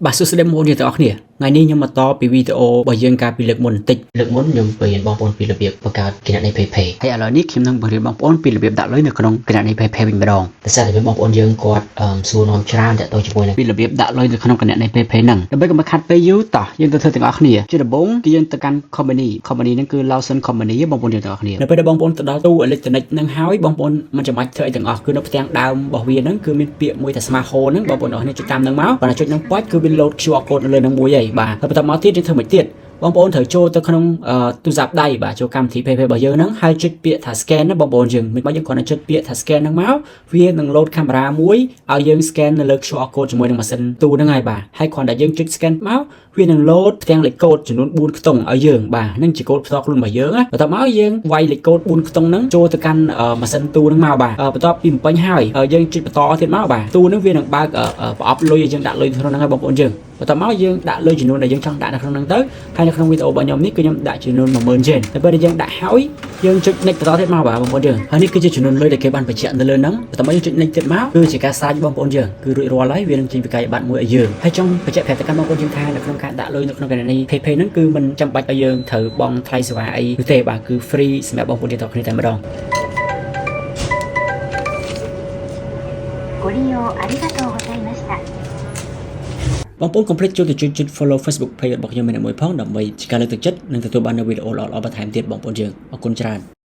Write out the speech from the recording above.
បាទសួស្តីបងប្អូនទាំងអស់គ្នាថ្ងៃនេះខ្ញុំមកតពីវីដេអូរបស់យើងកាលពីលើកមុនបន្តិចលើកមុនខ្ញុំបង្រៀនបងប្អូនពីរបៀបបង្កើតគណនី PayPay ហើយឥឡូវនេះខ្ញុំនឹងបង្រៀនបងប្អូនពីរបៀបដាក់លុយនៅក្នុងគណនី PayPay វិញម្ដងតែសារតែបងប្អូនយើងគាត់សួរនាំច្រើនតាក់ទងជាមួយនឹងពីរបៀបដាក់លុយនៅក្នុងគណនី PayPay ហ្នឹងដើម្បីកុំខាត់ពេលយូរតោះយើងទៅធ្វើទាំងអស់គ្នាជាដំបូងគឺយើងទៅកាន់ company ហ្នឹងគឺ Lawson Company បងប្អូនយើងទាំងអស់គ្នានៅពេលដែលបងប្អូនទៅដល់ទូ electronic ហ្នឹងហើយបងប្អូនមិនចាំបាច់ធ្វើអីទាំងអស់គឺនៅផ្ទាំងដើមរបស់វាហ្នឹងគឺមានពាក្យមួយថា Smart Home ហ្នឹងបងប្អូនទាំងអស់គ្នាចុចតាមហ្នឹងមកបើចុចហ្នឹងប៉ុចគឺវា load QR code នៅលើហ្នឹងមួយហើយបាទហើយបន្តមកទៀតយើងធ្វើមិនទៀតបងប្អូនត្រូវចូលទៅក្នុងទូរស័ព្ទដៃបាទចូលកម្មវិធី PayPay របស់យើងហ្នឹងហើយចុចពាក្យថា scan ណាបងប្អូនយើងមិនមកយើងគ្រាន់តែចុចពាក្យថា scan ហ្នឹងមកវានឹង load កាមេរ៉ាមួយឲ្យយើង scan នៅលើ QR code ជាមួយនឹងម៉ាស៊ីនទូហ្នឹងហើយបាទហើយគ្រាន់តែយើងចុច scan មកវានឹង load ផ្ទាំងលេខកូដចំនួន4ខ្ទង់ឲ្យយើងបាទហ្នឹងជាកូដផ្ទាល់ខ្លួនរបស់យើងណាបន្ទាប់មកយើងវាយលេខកូដ4ខ្ទង់ហ្នឹងចូលទៅកាន់ម៉ាស៊ីនទូហ្នឹងមកបាទបន្ទាប់ពីបំពេញហើយយើងចុចបន្តទៀតមកបាទទូហ្នឹងវានឹងបើកប្រអប់លុយឲ្យយើងដាក់លុយក្នុងហ្នឹងហើយបងប្អូនយើងបន្ទាប់មកយើងដាក់លុយចំនួនដែលយើងចង់ដាក់នៅក្នុងហ្នឹងទៅហើយនៅក្នុងវីដេអូរបស់ខ្ញុំនេះគឺខ្ញុំដាក់ចំនួន 10000 yen តែពេលដែលយើងដាក់ហើយយើងចុច next បន្តទៀតមកបាទបងប្អូនយើងហើយនេះគឺជាចំនួនលុយដែលគេបានបញ្ជាក់នៅលើហ្នឹងបន្ទាប់មកយើងចុច next ទៀតមកគឺជាការសាច់បងប្អូនយើងគឺរួចរាល់ហើយវានឹងចេញវិក័យប័ត្រមួយឲ្យយើងហើយចង់បញ្ជាក់ប្រាប់ទៅកាន់បងប្អូនយើងថានៅក្នុងការដាក់លុយនៅក្នុងគណនី PayPay ហ្នឹងគឺមិនចាំបាច់ឲ្យយើងត្រូវបង់ថ្លៃសេវាអីទេបាទគឺ free សម្រាប់បងប្អូនយើងទាំងគ្នាតែម្ដងご利用ありがとうございました。បងប្អូនកុំភ្លេចចូលទៅចុច follow Facebook page របស់ខ្ញុំម្នាក់មួយផងដើម្បីជាការលើកទឹកចិត្តនិងទទួលបាននូវវីដេអូល្អៗបន្ថែមទៀតបងប្អូនយើងអរគុណច្រើន